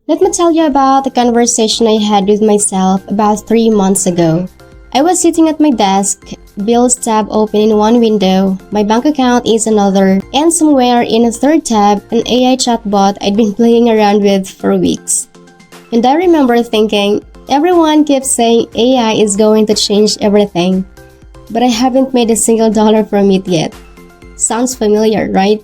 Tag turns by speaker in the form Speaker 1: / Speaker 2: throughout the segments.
Speaker 1: Let me tell you about the conversation I had with myself about 3 months ago. I was sitting at my desk, Bills tab open in one window, my bank account is another, and somewhere in a third tab, an AI chatbot I'd been playing around with for weeks. And I remember thinking, everyone keeps saying AI is going to change everything, but I haven't made a single dollar from it yet. Sounds familiar, right?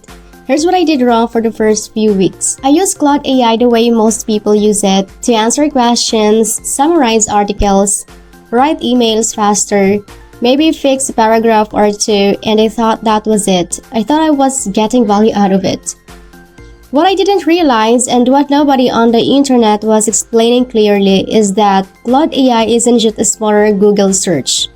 Speaker 1: Here's what I did wrong for the first few weeks. I used Claude AI the way most people use it to answer questions, summarize articles, write emails faster, maybe fix a paragraph or two, and I thought that was it. I thought I was getting value out of it. What I didn't realize, and what nobody on the internet was explaining clearly, is that Claude AI isn't just a smaller Google search.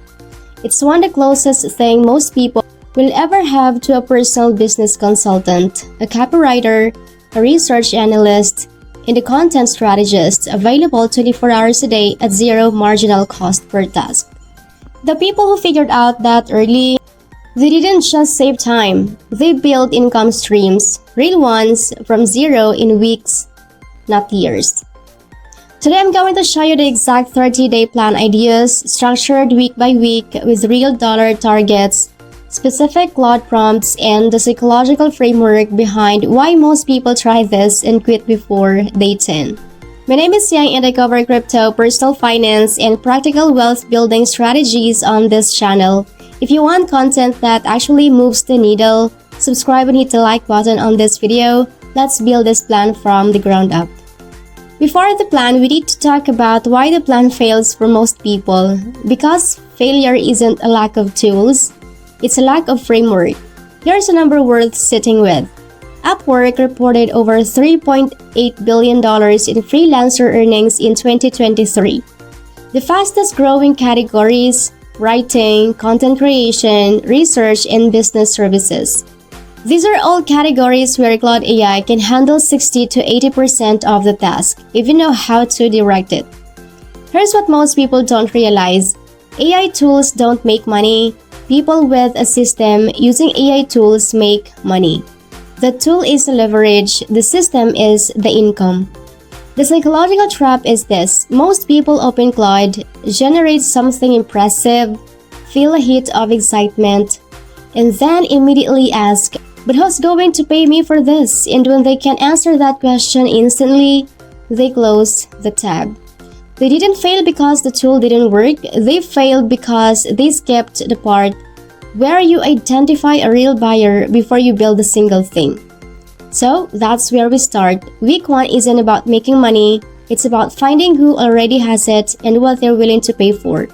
Speaker 1: It's the closest thing most people will ever have to a personal business consultant, a copywriter, a research analyst, and a content strategist available 24 hours a day at zero marginal cost per task. The people who figured out that early, they didn't just save time, they built income streams, real ones, from zero in weeks, not years. Today I'm going to show you the exact 30-day plan ideas, structured week by week with real dollar targets, specific Claude prompts, and the psychological framework behind why most people try this and quit before day 10. My name is Yang and I cover crypto, personal finance, and practical wealth building strategies on this channel. If you want content that actually moves the needle, subscribe and hit the like button on this video. Let's build this plan from the ground up. Before the plan, we need to talk about why the plan fails for most people. Because failure isn't a lack of tools, it's a lack of framework. Here's a number worth sitting with. Upwork reported over $3.8 billion in freelancer earnings in 2023. The fastest growing categories: writing, content creation, research, and business services. These are all categories where Claude AI can handle 60 to 80% of the task if you know how to direct it. Here's what most people don't realize. AI tools don't make money. People with a system using AI tools make money. The tool is the leverage, the system is the income. The psychological trap is this: most people open Claude, generate something impressive, feel a hit of excitement, and then immediately ask, but who's going to pay me for this? And when they can answer that question instantly, they close the tab. They didn't fail because the tool didn't work, they failed because they skipped the part where you identify a real buyer before you build a single thing. So that's where we start. Week 1 isn't about making money, it's about finding who already has it and what they're willing to pay for.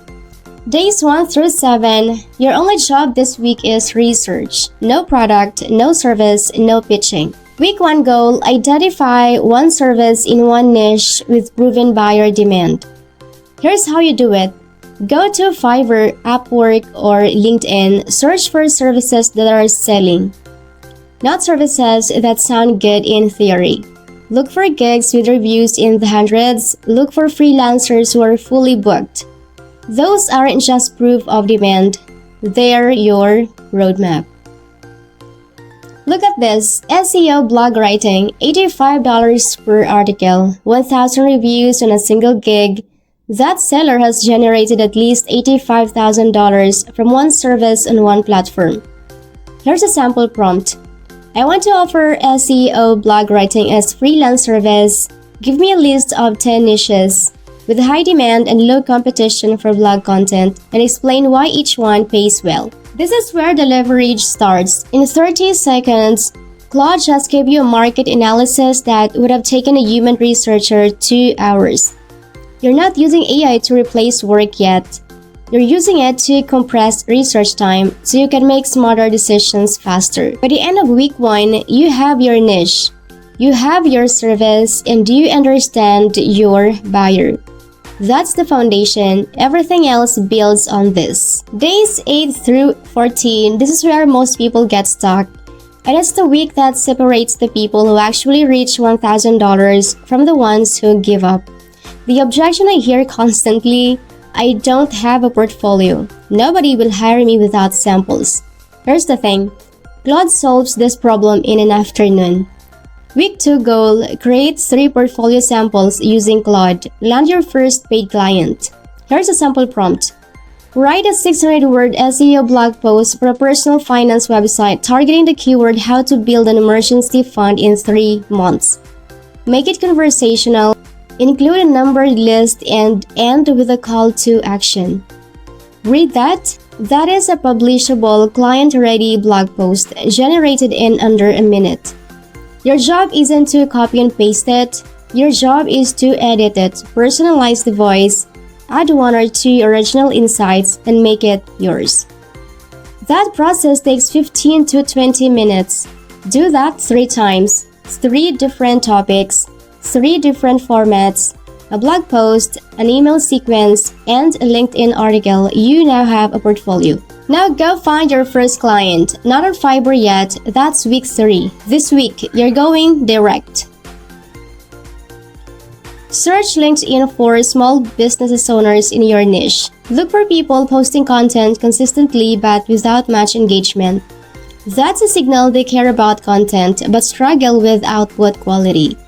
Speaker 1: Days 1 through 7, your only job this week is research. No product, no service, no pitching. Week 1 goal: identify one service in one niche with proven buyer demand. Here's how you do it. Go to Fiverr, Upwork, or LinkedIn. Search for services that are selling, not services that sound good in theory. Look for gigs with reviews in the hundreds. Look for freelancers who are fully booked. Those aren't just proof of demand, they're your roadmap. Look at this: SEO blog writing, $85 per article, 1,000 reviews on a single gig. That seller has generated at least $85,000 from one service on one platform. Here's a sample prompt. I want to offer SEO blog writing as freelance service. Give me a list of 10 niches with high demand and low competition for blog content, and explain why each one pays well. This is where the leverage starts. In 30 seconds, Claude just gave you a market analysis that would have taken a human researcher 2 hours. You're not using AI to replace work yet. You're using it to compress research time so you can make smarter decisions faster. By the end of week 1, you have your niche, you have your service, and you understand your buyer. That's the foundation. Everything else builds on this. Days 8 through 14, this is where most people get stuck. And it's the week that separates the people who actually reach $1,000 from the ones who give up. The objection I hear constantly: I don't have a portfolio. Nobody will hire me without samples. Here's the thing. Claude solves this problem in an afternoon. Week 2 goal, create 3 portfolio samples using Claude. Land your first paid client. Here's a sample prompt. Write a 600-word SEO blog post for a personal finance website targeting the keyword how to build an emergency fund in 3 months. Make it conversational, include a numbered list, and end with a call to action. Read that? That is a publishable, client-ready blog post generated in under a minute. Your job isn't to copy and paste it. Your job is to edit it, personalize the voice, add 1 or 2 original insights, and make it yours. That process takes 15 to 20 minutes. Do that 3 times, 3 different topics, 3 different formats, a blog post, an email sequence, and a LinkedIn article. You now have a portfolio. Now go find your first client. Not on Fiverr yet, that's week 3. This week, you're going direct. Search LinkedIn for small business owners in your niche. Look for people posting content consistently but without much engagement. That's a signal they care about content but struggle with output quality.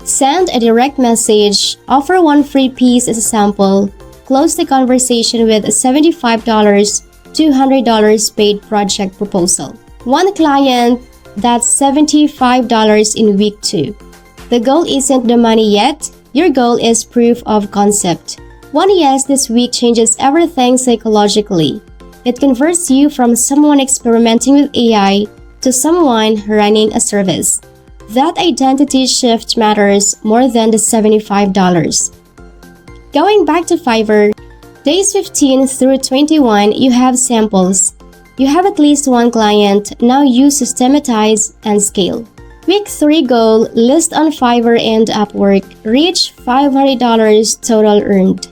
Speaker 1: Send a direct message, offer 1 free piece as a sample, close the conversation with a $75, $200 paid project proposal. 1 client, that's $75 in week 2. The goal isn't the money yet. Your goal is proof of concept. 1 yes this week changes everything psychologically. It converts you from someone experimenting with AI to someone running a service. That identity shift matters more than the $75. Going back to Fiverr, days 15 through 21, you have samples. You have at least 1 client. Now you systematize and scale. Week 3 goal, list on Fiverr and Upwork. Reach $500 total earned.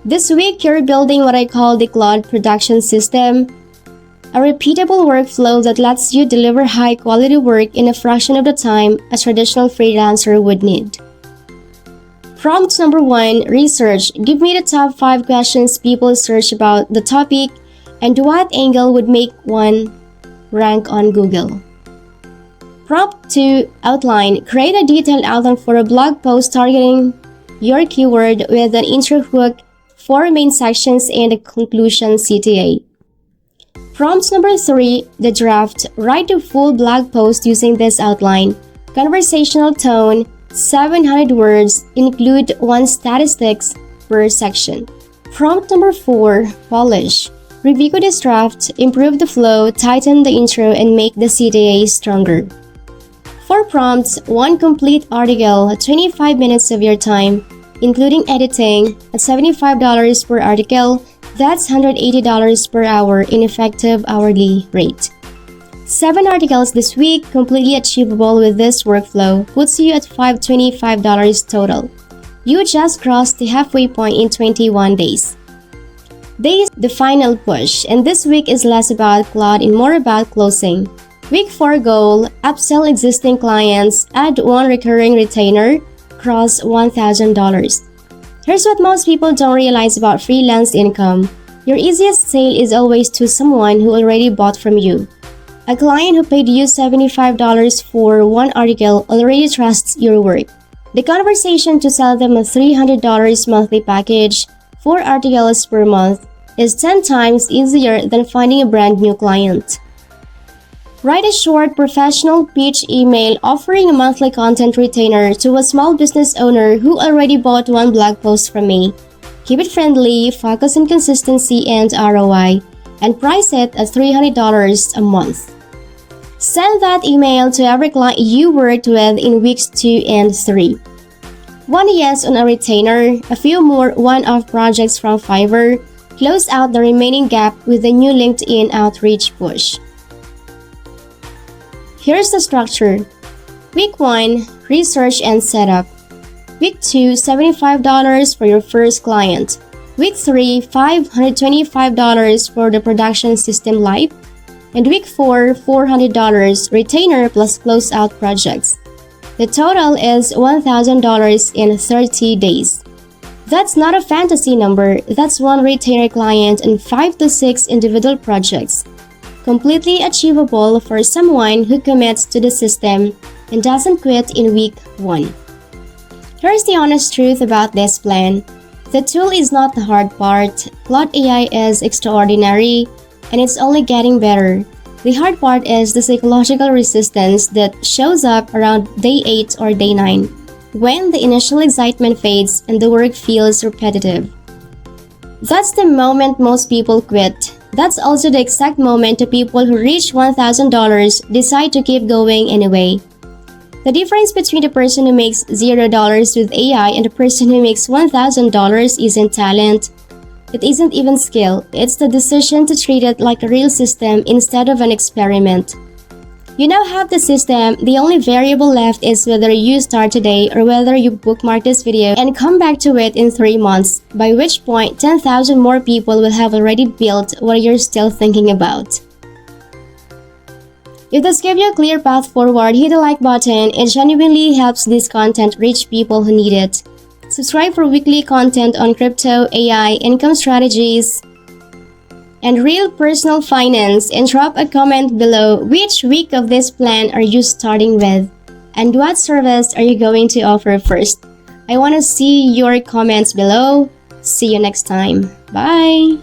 Speaker 1: This week, you're building what I call the Claude production system, a repeatable workflow that lets you deliver high-quality work in a fraction of the time a traditional freelancer would need. Prompt number 1, research. Give me the top 5 questions people search about the topic and what angle would make one rank on Google. Prompt 2, outline. Create a detailed outline for a blog post targeting your keyword with an intro hook, 4 main sections, and a conclusion CTA. Prompt number 3, the draft. Write a full blog post using this outline. Conversational tone, 700 words, include 1 statistics per section. Prompt number 4, polish. Review this draft, improve the flow, tighten the intro, and make the CTA stronger. 4 prompts, 1 complete article, 25 minutes of your time, including editing, at $75 per article. That's $180 per hour in effective hourly rate. 7 articles this week, completely achievable with this workflow, puts you at $525 total. You just crossed the halfway point in 21 days. Days, the final push, and this week is less about Claude and more about closing. Week 4 goal, upsell existing clients, add 1 recurring retainer, cross $1,000. Here's what most people don't realize about freelance income. Your easiest sale is always to someone who already bought from you. A client who paid you $75 for 1 article already trusts your work. The conversation to sell them a $300 monthly package, 4 articles per month, is 10 times easier than finding a brand new client. Write a short professional pitch email offering a monthly content retainer to a small business owner who already bought 1 blog post from me. Keep it friendly, focus on consistency and ROI, and price it at $300 a month. Send that email to every client you worked with in weeks 2 and 3. 1 yes on a retainer, a few more one-off projects from Fiverr, close out the remaining gap with a new LinkedIn outreach push. Here's the structure. Week 1, research and setup. Week 2, $75 for your first client. Week 3, $525 for the production system live. And week 4, $400 retainer plus closeout projects. The total is $1,000 in 30 days. That's not a fantasy number, that's 1 retainer client and 5 to 6 individual projects. Completely achievable for someone who commits to the system and doesn't quit in week 1. Here's the honest truth about this plan. The tool is not the hard part. Claude AI is extraordinary, and it's only getting better. The hard part is the psychological resistance that shows up around day 8 or day 9, when the initial excitement fades and the work feels repetitive. That's the moment most people quit. That's also the exact moment the people who reach $1,000 decide to keep going anyway. The difference between the person who makes $0 with AI and the person who makes $1,000 isn't talent. It isn't even skill. It's the decision to treat it like a real system instead of an experiment. You now have the system. The only variable left is whether you start today or whether you bookmark this video and come back to it in 3 months, by which point 10,000 more people will have already built what you're still thinking about. If this gave you a clear path forward, hit the like button. It genuinely helps this content reach people who need it. Subscribe for weekly content on crypto, AI, income strategies, and real personal finance, and drop a comment below which week of this plan are you starting with and what service are you going to offer first. I want to see your comments below. See you next time. Bye!